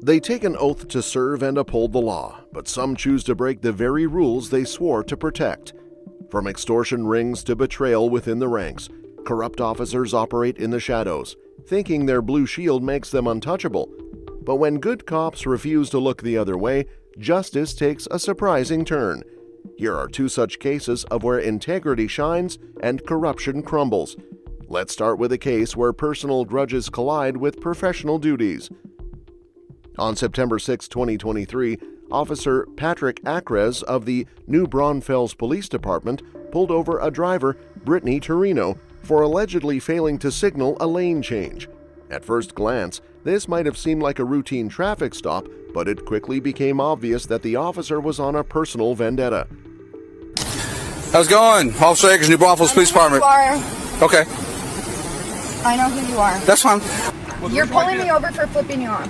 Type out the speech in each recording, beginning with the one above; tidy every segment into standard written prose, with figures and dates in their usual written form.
They take an oath to serve and uphold the law, but some choose to break the very rules they swore to protect. From extortion rings to betrayal within the ranks, corrupt officers operate in the shadows, thinking their blue shield makes them untouchable. But when good cops refuse to look the other way, justice takes a surprising turn. Here are two such cases of where integrity shines and corruption crumbles. Let's start with a case where personal grudges collide with professional duties. On September 6, 2023, Officer Patrick Acrez of the New Braunfels Police Department pulled over a driver, Brittany Torino, for allegedly failing to signal a lane change. At first glance, this might have seemed like a routine traffic stop, but it quickly became obvious that the officer was on a personal vendetta. How's it going? Officer Akers, New Braunfels Police Department. Okay. I know who you are. That's fine. You're pulling me over for flipping you off.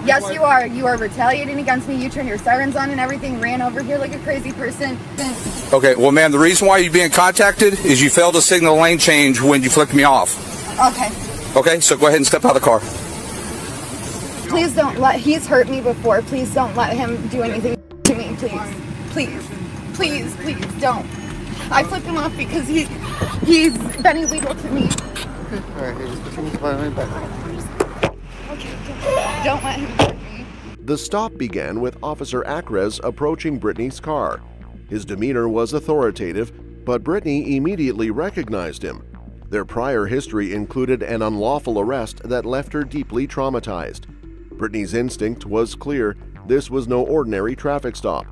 Yes, you are. You are retaliating against me. You turned your sirens on and everything, ran over here like a crazy person. Okay, well, ma'am, the reason why you're being contacted is you failed to signal a lane change when you flicked me off. Okay. Okay, so go ahead and step out of the car. Please don't let, he's hurt me before. Please don't let him do anything to me, please. Please. Please, please, don't. I flipped him off because he's been illegal to me. All right, just put your line back. Okay, don't let him hurt me. The stop began with Officer Acrez approaching Brittany's car. His demeanor was authoritative, but Brittany immediately recognized him. Their prior history included an unlawful arrest that left her deeply traumatized. Brittany's instinct was clear: this was no ordinary traffic stop.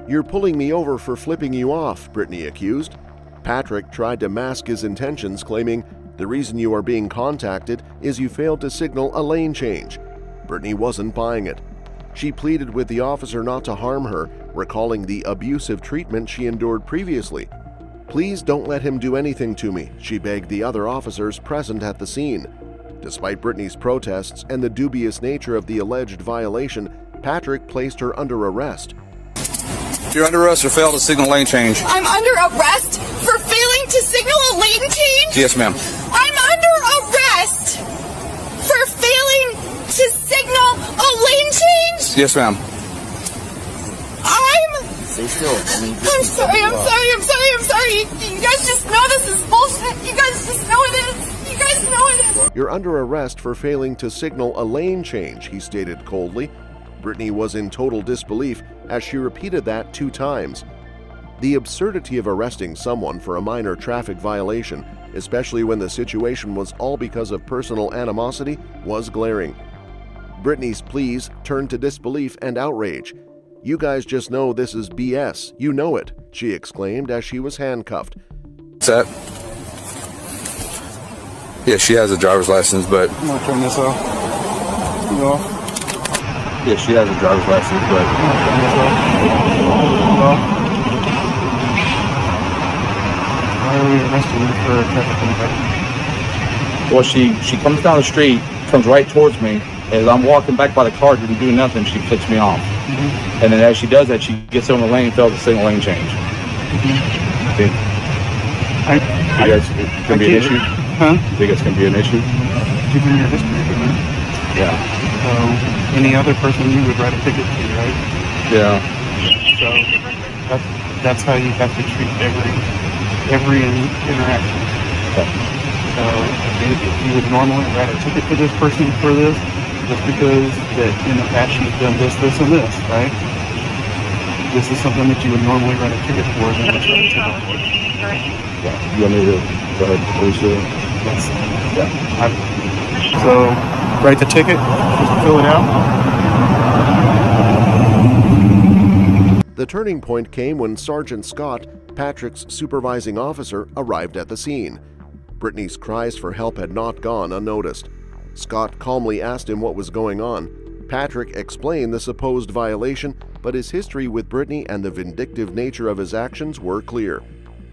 "You're pulling me over for flipping you off," Brittany accused. Patrick tried to mask his intentions, claiming, "The reason you are being contacted is you failed to signal a lane change." Brittany wasn't buying it. She pleaded with the officer not to harm her, recalling the abusive treatment she endured previously. "Please don't let him do anything to me," she begged the other officers present at the scene. Despite Brittany's protests and the dubious nature of the alleged violation, Patrick placed her under arrest. You're under arrest for failed to signal lane change. I'm under arrest for failing to signal a lane change? Yes, ma'am. I'm under arrest for failing to signal a lane change? Yes, ma'am. Stay still. I'm sorry. You guys just know this is bullshit. You guys just know it is. You guys know it is. "You're under arrest for failing to signal a lane change," he stated coldly. Brittany was in total disbelief as she repeated that 2 times. The absurdity of arresting someone for a minor traffic violation, especially when the situation was all because of personal animosity, was glaring. Brittany's pleas turned to disbelief and outrage. "You guys just know this is BS. You know it," she exclaimed as she was handcuffed. What's that? Yeah, she has a driver's license, but... I'm gonna turn this off. No. Yeah, she has a driver's license, but... Why are we arresting her for a traffic infraction? Well, she comes down the street, comes right towards me. As I'm walking back by the car, didn't do nothing, she flicks me off. Mm-hmm. And then as she does that, she gets on the lane, fails to signal lane change. Mm-hmm. Okay. You guys, it's going to be an issue? Huh? You think it's going to be an issue? Given your history, right? Yeah. So, any other person you would write a ticket to, right? Yeah. So, that's how you have to treat every interaction. Okay. So, if you would normally write a ticket to this person for this, just because that in the past you've done this, and this, right? This is something that you would normally write a ticket for, then let's write a ticket for. Yeah. You want me to go ahead and police it? Yes. Yeah. So, write the ticket, just fill it out. The turning point came when Sergeant Scott, Patrick's supervising officer, arrived at the scene. Brittany's cries for help had not gone unnoticed. Scott calmly asked him what was going on. Patrick explained the supposed violation, but his history with Brittany and the vindictive nature of his actions were clear.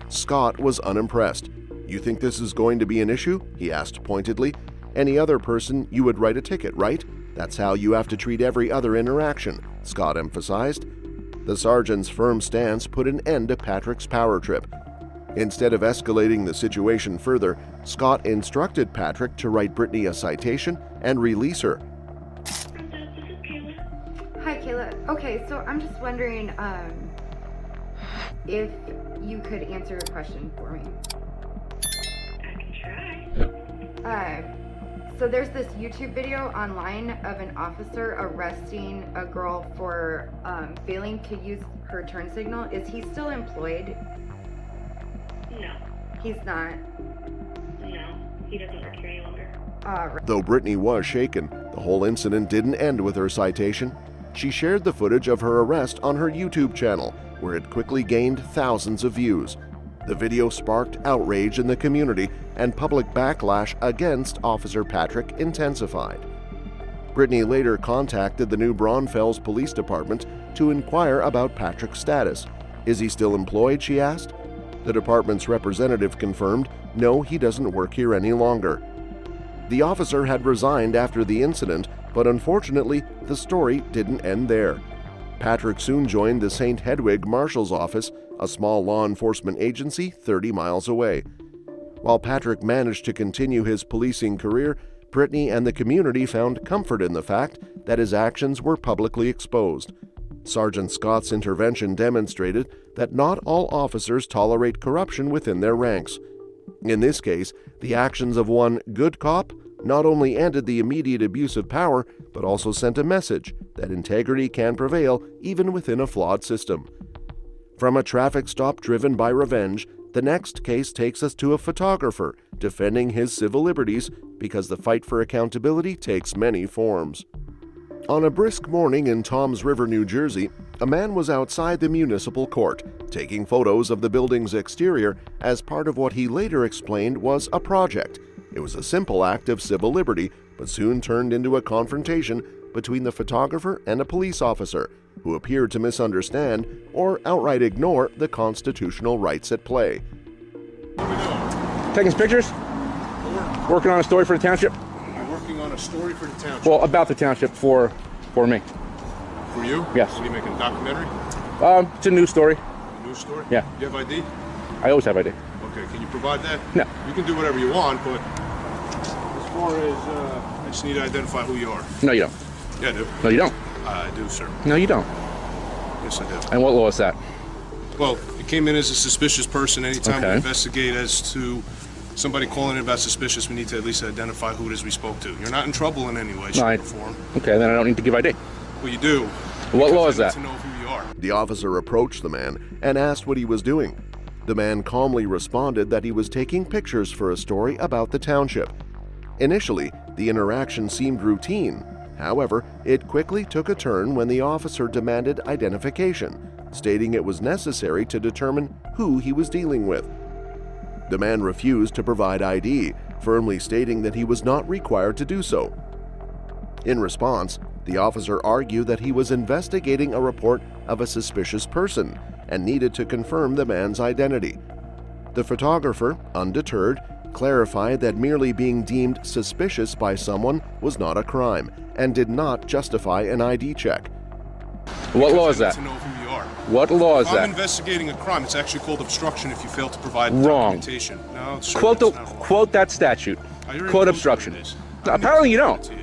Scott was unimpressed. "You think this is going to be an issue?" he asked pointedly. "Any other person, you would write a ticket, right? That's how you have to treat every other interaction," Scott emphasized. The sergeant's firm stance put an end to Patrick's power trip. Instead of escalating the situation further, Scott instructed Patrick to write Brittany a citation and release her. Hi, Kayla. Okay, so I'm just wondering if you could answer a question for me. I can try. So there's this YouTube video online of an officer arresting a girl for failing to use her turn signal. Is he still employed? No. He's not. No. He doesn't work here any longer. Though Brittany was shaken, the whole incident didn't end with her citation. She shared the footage of her arrest on her YouTube channel, where it quickly gained thousands of views. The video sparked outrage in the community, and public backlash against Officer Patrick intensified. Brittany later contacted the New Braunfels Police Department to inquire about Patrick's status. Is he still employed, she asked. The department's representative confirmed, no, he doesn't work here any longer. The officer had resigned after the incident, but unfortunately, the story didn't end there. Patrick soon joined the St. Hedwig Marshal's Office, a small law enforcement agency 30 miles away. While Patrick managed to continue his policing career, Brittany and the community found comfort in the fact that his actions were publicly exposed. Sergeant Scott's intervention demonstrated that not all officers tolerate corruption within their ranks. In this case, the actions of one good cop not only ended the immediate abuse of power, but also sent a message that integrity can prevail even within a flawed system. From a traffic stop driven by revenge, the next case takes us to a photographer defending his civil liberties because the fight for accountability takes many forms. On a brisk morning in Toms River, New Jersey, a man was outside the municipal court, taking photos of the building's exterior as part of what he later explained was a project. It was a simple act of civil liberty, but soon turned into a confrontation between the photographer and a police officer, who appeared to misunderstand or outright ignore the constitutional rights at play. Taking pictures? Working on a story for the township? You're working on a story for the township. Well, about the township for me. For you? Yes. What are you making, a documentary? It's a news story. A news story? Yeah. You have ID? I always have ID. Okay, can you provide that? No. You can do whatever you want, but as far as, I just need to identify who you are. No, you don't. Yeah, I do. No, you don't. I do, sir. No, you don't. Yes, I do. And what law is that? Well, you came in as a suspicious person. Anytime we Okay. investigate as to somebody calling in about suspicious, we need to at least identify who it is we spoke to. You're not in trouble in any way, shape, No, or form. Okay, then I don't need to give ID. Well, you do. What law is because that? I need to know who you are. The officer approached the man and asked what he was doing. The man calmly responded that he was taking pictures for a story about the township. Initially, the interaction seemed routine. However, it quickly took a turn when the officer demanded identification, stating it was necessary to determine who he was dealing with. The man refused to provide ID, firmly stating that he was not required to do so. In response, the officer argued that he was investigating a report of a suspicious person and needed to confirm the man's identity. The photographer, undeterred, clarified that merely being deemed suspicious by someone was not a crime and did not justify an ID check. What law is Because that? I need to know who you are. What law is I'm that? investigating a crime. It's actually called obstruction if you fail to provide Wrong. documentation. No, sir, Quote that's not wrong. quote that statute. I already Quote told you obstruction. what it is. No, apparently you don't. To you.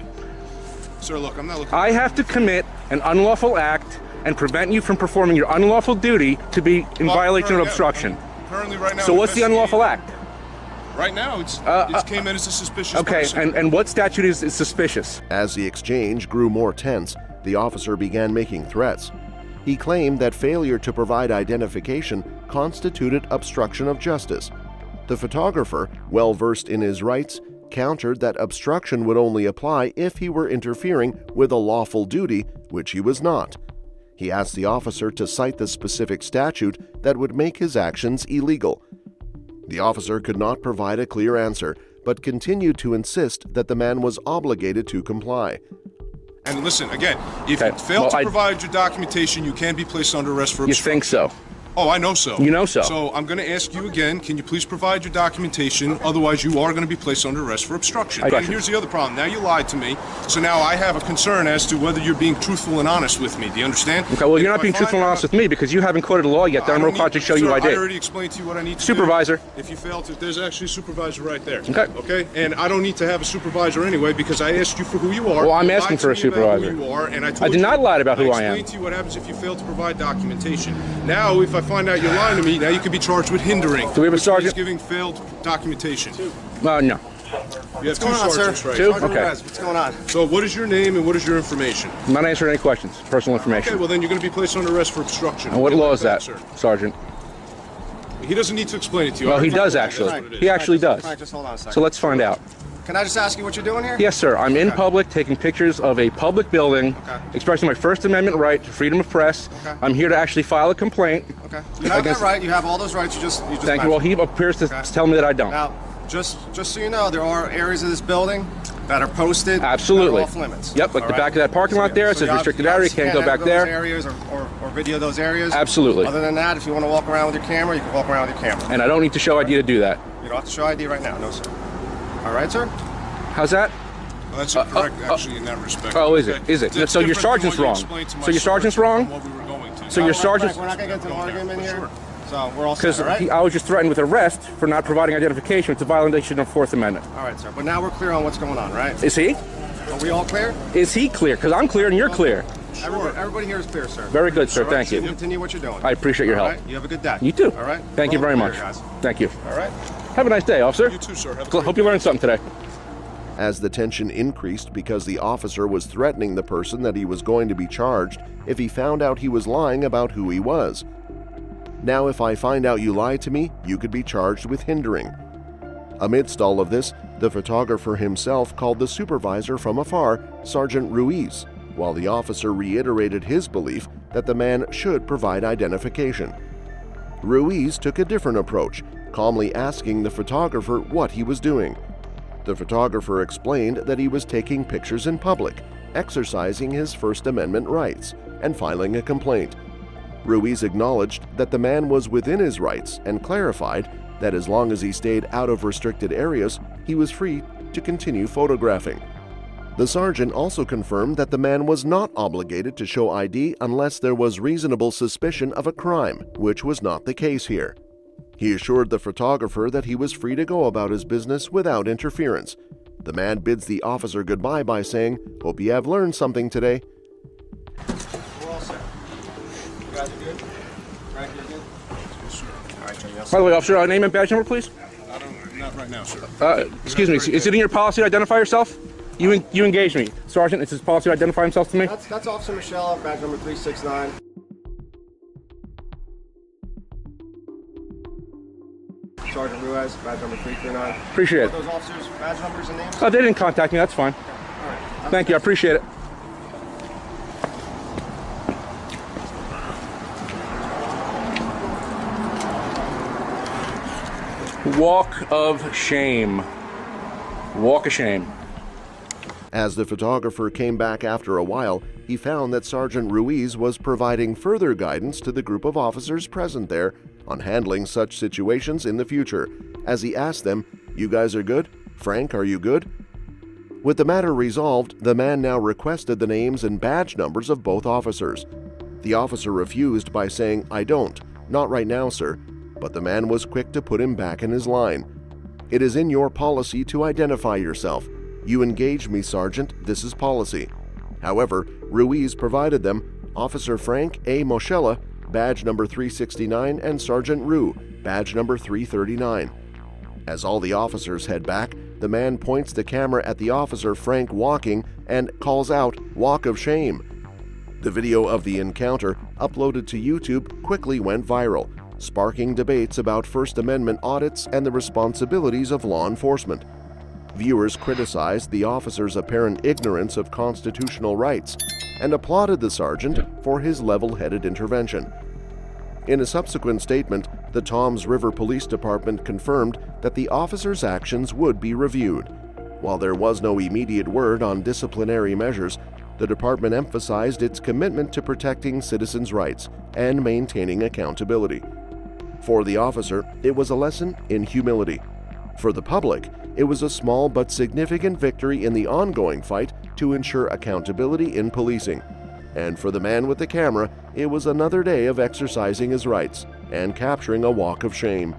Sir, look, I'm not looking. I have to commit an unlawful act and prevent you from performing your unlawful duty to be in Well, violation of yeah, obstruction. Currently, right now. So what's the unlawful act? Right now, it came in as a suspicious Okay, person. and what statute is suspicious? As the exchange grew more tense, the officer began making threats. He claimed that failure to provide identification constituted obstruction of justice. The photographer, well versed in his rights, countered that obstruction would only apply if he were interfering with a lawful duty, which he was not. He asked the officer to cite the specific statute that would make his actions illegal. The officer could not provide a clear answer, but continued to insist that the man was obligated to comply. And listen, again, if Okay, you fail well, to provide your documentation, you can be placed under arrest for You obstruction. think so? Oh, I know so. You know so. So I'm going to ask you again, can you please provide your documentation? Otherwise, you are going to be placed under arrest for obstruction. I got And you. here's the other problem. Now you lied to me, so now I have a concern as to whether you're being truthful and honest with me. Do you understand? Okay, well, If you're not I being find truthful and out- honest with me because you haven't quoted the law yet. Then I'm I don't required to need- show you sir, I I did. already explained to you what I need to Supervisor. do. If you fail to, there's actually a supervisor right there. Okay. Okay? And I don't need to have a supervisor anyway because I asked you for who you are. Well, I'm You lied asking to for a me about supervisor. Who you are, and I told I did you- not lie about who I am. explained to you what happens if you fail to provide documentation. Now, if I find out you're lying to me, now you could be charged with hindering. Do we have a which sergeant? means giving failed documentation. No. You have two sergeants, right? Two? Sergeant Okay. Perez, what's going on? So what is your name and what is your information? I'm not answering any questions. Personal information. Okay, well then you're going to be placed under arrest for obstruction. And what law is that, Sir. Sergeant? He doesn't need to explain it to you. Well, I he already does told you that's actually. what it is. He actually does. Frank, just hold on a second. So let's find out. Can I just ask you what you're doing here? Yes, sir. I'm in public taking pictures of a public building, expressing my First Amendment right to freedom of press. Okay. I'm here to actually file a complaint. Okay. You have that Against- right. You have all those rights. You just Thank you. Well, he appears to tell me that I don't. Now, just so you know, there are areas of this building that are posted. Absolutely. That are off limits. Yep, like All the right? back of that parking lot there, it says you restricted area, obviously can't go back enter there. Those areas or video those areas. Absolutely. Other than that, if you want to walk around with your camera, you can walk around with your camera. And I don't need to show ID to do that. You don't have to show ID right now, no sir. All right, sir. How's that? Well, that's incorrect, actually, in that respect. Oh, is it? Okay. Is it? It's So your different than sergeant's what you wrong. explained to my So your sergeant's source wrong? from what we were going to. So your Frank, sergeant's... we're not going to get into an argument here. Sure. So we're all Because set, all right? I was just threatened with arrest for not providing identification. It's a violation of Fourth Amendment. All right, sir. But now we're clear on what's going on, right? Is he? Are we all clear? Is he clear? Because I'm clear and you're clear. Everybody here is clear, sir. Very good, sir. All right, Thank so you. Continue what you're doing. I appreciate your All help. right? You have a good day. You too. All right? Thank you We're very all much. clear, guys. Thank you. All right? Have a nice day, officer. You too, sir. Have a great Hope you learned something today. As the tension increased because the officer was threatening the person that he was going to be charged if he found out he was lying about who he was. Now, if I find out you lied to me, you could be charged with hindering. Amidst all of this, the photographer himself called the supervisor from afar, Sergeant Ruiz, while the officer reiterated his belief that the man should provide identification. Ruiz took a different approach, calmly asking the photographer what he was doing. The photographer explained that he was taking pictures in public, exercising his First Amendment rights, and filing a complaint. Ruiz acknowledged that the man was within his rights and clarified that as long as he stayed out of restricted areas, he was free to continue photographing. The sergeant also confirmed that the man was not obligated to show ID unless there was reasonable suspicion of a crime, which was not the case here. He assured the photographer that he was free to go about his business without interference. The man bids the officer goodbye by saying, "Hope you have learned something today." We're all set. You guys are good? Frank, you're good? All right, Jimmy. By the way, officer, name and badge number, please. Not right now, sir. Excuse me. Is it in your policy to identify yourself? You engaged me. Sergeant, it's his policy to identify himself to me? That's Officer Michelle, badge number 369. Sergeant Ruiz, badge number 339. Appreciate it. Those officers' badge numbers and names? Oh, they didn't contact me. That's fine. All right. Thank you. I appreciate it. Walk of shame. Walk of shame. As the photographer came back after a while, he found that Sergeant Ruiz was providing further guidance to the group of officers present there on handling such situations in the future, as he asked them, "You guys are good? Frank, are you good?" With the matter resolved, the man now requested the names and badge numbers of both officers. The officer refused by saying, "I don't. Not right now, sir." But the man was quick to put him back in his line. "It is in your policy to identify yourself. You engaged me, Sergeant. This is policy." However, Ruiz provided them Officer Frank A. Moschella, badge number 369, and Sergeant Rue, badge number 339. As all the officers head back, the man points the camera at the officer Frank walking and calls out, "Walk of shame." The video of the encounter, uploaded to YouTube, quickly went viral, sparking debates about First Amendment audits and the responsibilities of law enforcement. Viewers criticized the officer's apparent ignorance of constitutional rights and applauded the sergeant for his level-headed intervention. In a subsequent statement, the Toms River Police Department confirmed that the officer's actions would be reviewed. While there was no immediate word on disciplinary measures, the department emphasized its commitment to protecting citizens' rights and maintaining accountability. For the officer, it was a lesson in humility. For the public, it was a small but significant victory in the ongoing fight to ensure accountability in policing. And for the man with the camera, it was another day of exercising his rights and capturing a walk of shame.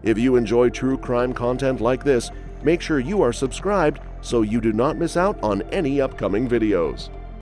If you enjoy true crime content like this, make sure you are subscribed so you do not miss out on any upcoming videos.